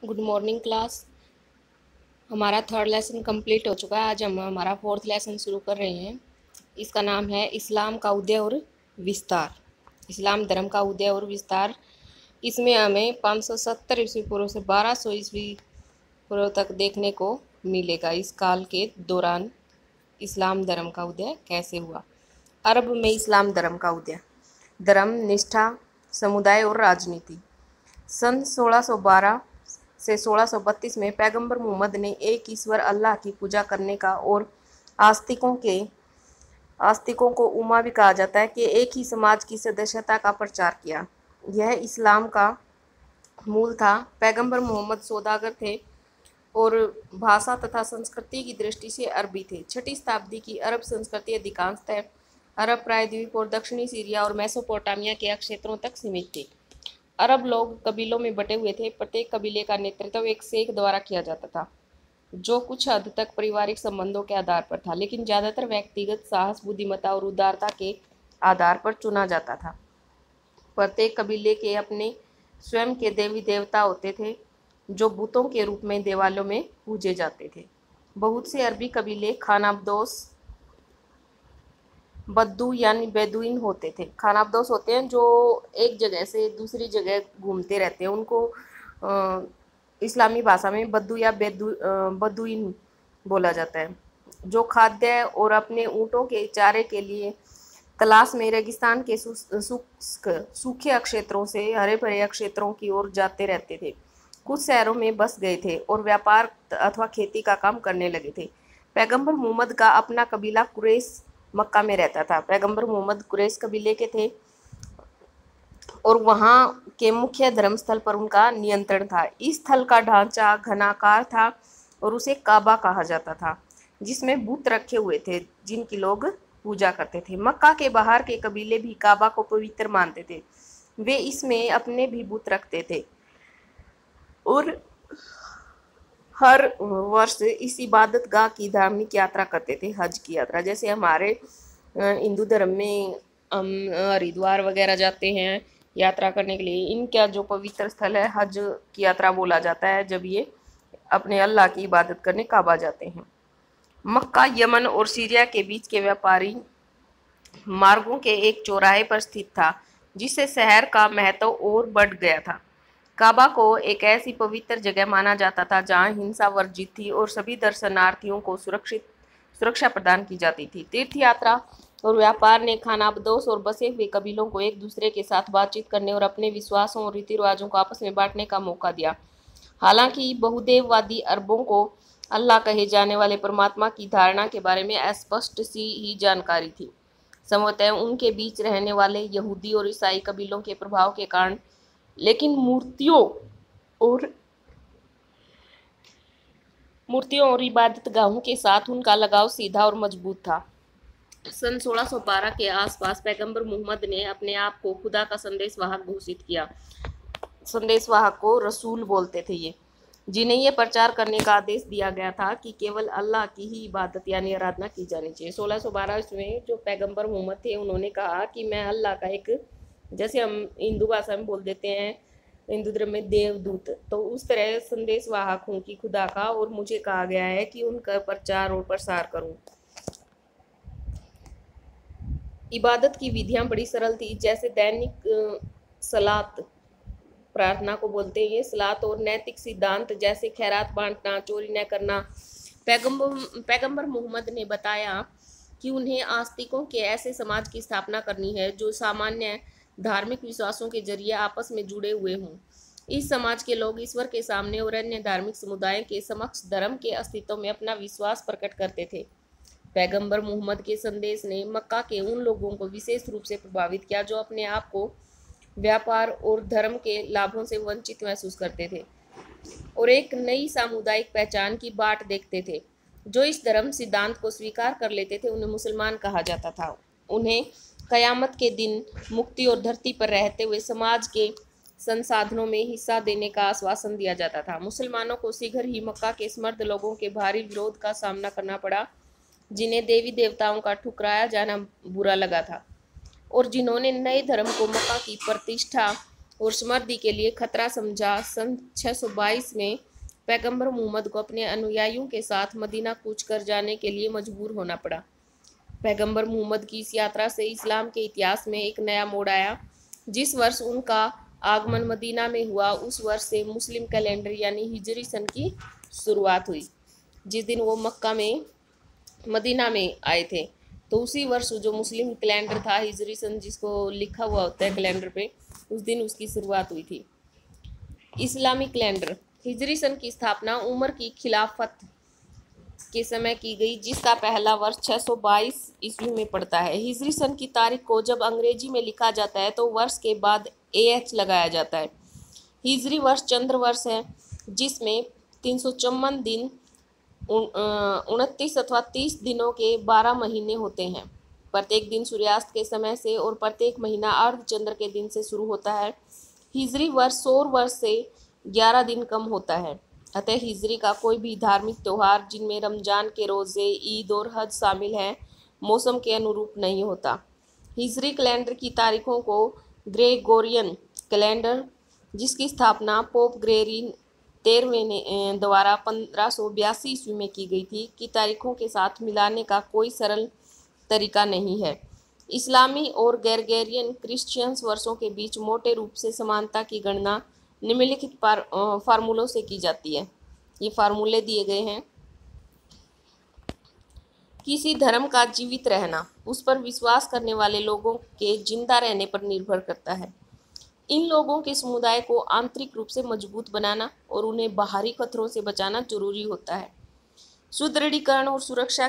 Good morning class. हमारा third lesson complete हो चुका है। आज हम हमारा फोर्थ लेसन शुरू कर रहे हैं। इसका नाम है इस्लाम का उदय और विस्तार। इस्लाम धर्म का उदय और विस्तार। इसमें हमें 570 ईस्वी पूर्व से 1200 ईस्वी पूर्व तक देखने को मिलेगा। इस काल के दौरान इस्लाम धर्म का उदय कैसे हुआ। अरब में इस्लाम धर्म का उदय। धर्म, निष्ठा, समुदाय और राजनीति। सन 1612 से 1632 में पैगंबर मोहम्मद ने एक ईश्वर अल्लाह की पूजा करने का और आस्तिकों को उम्मा भी कहा जाता है कि एक ही समाज की सदस्यता का प्रचार किया। यह इस्लाम का मूल था। पैगंबर मोहम्मद सौदागर थे और भाषा तथा संस्कृति की दृष्टि से अरबी थे। 6वीं शताब्दी की अरब संस्कृति अधिकांशतः अरब प्रायद्वीप और दक्षिणी सीरिया और मेसोपोटामिया के क्षेत्रों तक सीमित थी। अरब लोग कबीलों में बटे हुए थे। प्रत्येक कबीले का नेतृत्व एक शेख द्वारा किया जाता था, जो कुछ हद तक पारिवारिक संबंधों के आधार पर था, लेकिन ज्यादातर व्यक्तिगत साहस, बुद्धिमत्ता और उदारता के आधार पर चुना जाता था। प्रत्येक कबीले के अपने स्वयं के देवी देवता होते थे, जो बुतों के रूप में देवालयों में पूजे जाते थे। बहुत से अरबी कबीले खानाबदोश, बद्दू यानी बेदुइन होते थे। खानाबदोश होते हैं जो एक जगह से दूसरी जगह घूमते रहते हैं। उनको इस्लामी भाषा में बद्दू या बदुइन बोला जाता है, जो खाद्य और अपने ऊँटों के चारे के लिए तलाश में रेगिस्तान के सूखे क्षेत्रों से हरे भरे क्षेत्रों की ओर जाते रहते थे। कुछ शहरों में बस गए थे और व्यापार अथवा खेती का काम करने लगे थे। पैगंबर मोहम्मद का अपना कबीला कुरैश मक्का में रहता था। पैगंबर मोहम्मद कुरैश कबीले के थे और वहाँ के मुख्य धर्मस्थल पर उनका नियंत्रण था। इस स्थल का ढांचा घनाकार था और उसे काबा कहा जाता था, जिसमें बुत रखे हुए थे जिनकी लोग पूजा करते थे। मक्का के बाहर के कबीले भी काबा को पवित्र मानते थे। वे इसमें अपने भी बुत रखते थे और हर वर्ष इस इबादत गाह की धार्मिक यात्रा करते थे, हज की यात्रा। जैसे हमारे हिंदू धर्म में हम हरिद्वार वगैरह जाते हैं यात्रा करने के लिए। इनका जो पवित्र स्थल है हज की यात्रा बोला जाता है, जब ये अपने अल्लाह की इबादत करने काबा जाते हैं। मक्का यमन और सीरिया के बीच के व्यापारी मार्गों के एक चौराहे पर स्थित था, जिससे शहर का महत्व और बढ़ गया था। काबा को एक ऐसी पवित्र जगह माना जाता था जहां हिंसा वर्जित थी और सभी दर्शनार्थियों को सुरक्षा प्रदान की जाती थी। तीर्थ यात्रा और व्यापार ने खानाबदोश और बसे हुए कबीलों को एक दूसरे के साथ बातचीत करने और अपने विश्वासों और रीति रिवाजों को आपस में बांटने का मौका दिया। हालांकि बहुदेववादी अरबों को अल्लाह कहे जाने वाले परमात्मा की धारणा के बारे में अस्पष्ट सी ही जानकारी थी। संभवतः उनके बीच रहने वाले यहूदी और ईसाई कबीलों के प्रभाव के कारण, लेकिन मूर्तियों और इबादत गाहों के साथ उनका लगाव सीधा और मजबूत था। सन 1612 के आसपास पैगंबर मोहम्मद ने अपने आप को खुदा का संदेशवाहक घोषित किया। संदेशवाहक को रसूल बोलते थे ये, जिन्हें यह प्रचार करने का आदेश दिया गया था कि केवल अल्लाह की ही इबादत यानी आराधना की जानी चाहिए। 1612 में जो पैगंबर मोहम्मद थे, उन्होंने कहा कि मैं अल्लाह का एक, जैसे हम हिंदू भाषा में बोल देते हैं हिंदू धर्म में देवदूत, तो उस तरह संदेशवाहक हूँ कि खुदा का, और मुझे कहा गया है कि उनका प्रचार और प्रसार करूँ। इबादत की विधियां बड़ी सरल थी, जैसे दैनिक सलात, प्रार्थना को बोलते हैं ये सलात, और नैतिक सिद्धांत जैसे खैरात बांटना, चोरी न करना। पैगंबर मोहम्मद ने बताया कि उन्हें आस्तिकों के ऐसे समाज की स्थापना करनी है जो सामान्य धार्मिक विश्वासों के जरिए आपस में जुड़े हुए हों। इस समाज के लोग ईश्वर के सामने और अन्य धार्मिक समुदायों के समक्ष धर्म के अस्तित्व में अपना विश्वास प्रकट करते थे। पैगंबर मोहम्मद के संदेश ने मक्का के उन लोगों को विशेष रूप से प्रभावित किया जो अपने आप को व्यापार और धर्म के लाभों से वंचित महसूस करते थे और एक नई सामुदायिक पहचान की बाट देखते थे। जो इस धर्म सिद्धांत को स्वीकार कर लेते थे उन्हें मुसलमान कहा जाता था। उन्हें कयामत के दिन मुक्ति और धरती पर रहते हुए समाज के संसाधनों में हिस्सा देने का आश्वासन दिया जाता था। मुसलमानों को शीघ्र ही मक्का के समर्थ लोगों के भारी विरोध का सामना करना पड़ा, जिन्हें देवी देवताओं का ठुकराया जाना बुरा लगा था और जिन्होंने नए धर्म को मक्का की प्रतिष्ठा और समृद्धि के लिए खतरा समझा, सन 622 में पैगंबर मोहम्मद को अपने अनुयायियों के साथ मदीना कूच कर जाने के लिए मजबूर होना पड़ा। पैगंबर मोहम्मद की इस यात्रा से इस्लाम के इतिहास में एक नया मोड़ आया। जिस वर्ष उनका आगमन मदीना में हुआ, उस वर्ष से मुस्लिम कैलेंडर यानी हिजरी सन की शुरुआत हुई। जिस दिन वो मक्का में मदीना में आए थे, तो उसी वर्ष जो मुस्लिम कैलेंडर था हिजरी सन, जिसको लिखा हुआ होता है कैलेंडर पे, उस दिन उसकी शुरुआत हुई थी। इस्लामिक कैलेंडर हिजरी सन की स्थापना उमर की खिलाफत के समय की गई, जिसका पहला वर्ष 622 ईस्वी में पड़ता है। हिजरी सन की तारीख को जब अंग्रेजी में लिखा जाता है तो वर्ष के बाद AH लगाया जाता है। हिजरी वर्ष चंद्र वर्ष है, जिसमें 354 दिन 29 अथवा 30 दिनों के 12 महीने होते हैं। प्रत्येक दिन सूर्यास्त के समय से और प्रत्येक महीना अर्धचंद्र के दिन से शुरू होता है। हिजरी वर्ष सौर वर्ष से 11 दिन कम होता है। अतः हिजरी का कोई भी धार्मिक त्यौहार, जिनमें रमजान के रोज़े, ईद और हज शामिल हैं, मौसम के अनुरूप नहीं होता। हिजरी कैलेंडर की तारीखों को ग्रेगोरियन कैलेंडर, जिसकी स्थापना पोप ग्रेगरी 13वें ने द्वारा 1582 ईस्वी में की गई थी, की तारीखों के साथ मिलाने का कोई सरल तरीका नहीं है। इस्लामी और ग्रेगोरियन क्रिश्चियंस वर्षों के बीच मोटे रूप से समानता की गणना निम्नलिखित फार्मूलों से की जाती है। ये फार्मूले दिए गए हैं। किसी धर्म का जीवित रहना उस पर विश्वास करने वाले लोगों के जिंदा रहने पर निर्भर करता है। इन लोगों के समुदाय को आंतरिक रूप से मजबूत बनाना और उन्हें बाहरी खतरों से बचाना जरूरी होता है। सुदृढ़ीकरण और सुरक्षा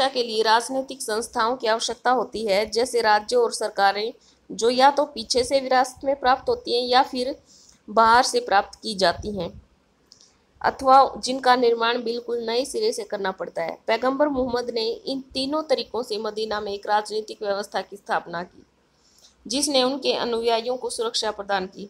के लिए राजनीतिक संस्थाओं की आवश्यकता होती है, जैसे राज्य और सरकारें, जो या तो पीछे से विरासत में प्राप्त होती हैं या फिर बाहर से प्राप्त की जाती हैं, अथवा जिनका निर्माण बिल्कुल नए सिरे से करना पड़ता है। पैगंबर मोहम्मद ने इन तीनों तरीकों से मदीना में एक राजनीतिक व्यवस्था की स्थापना की, जिसने उनके अनुयायियों को सुरक्षा प्रदान की।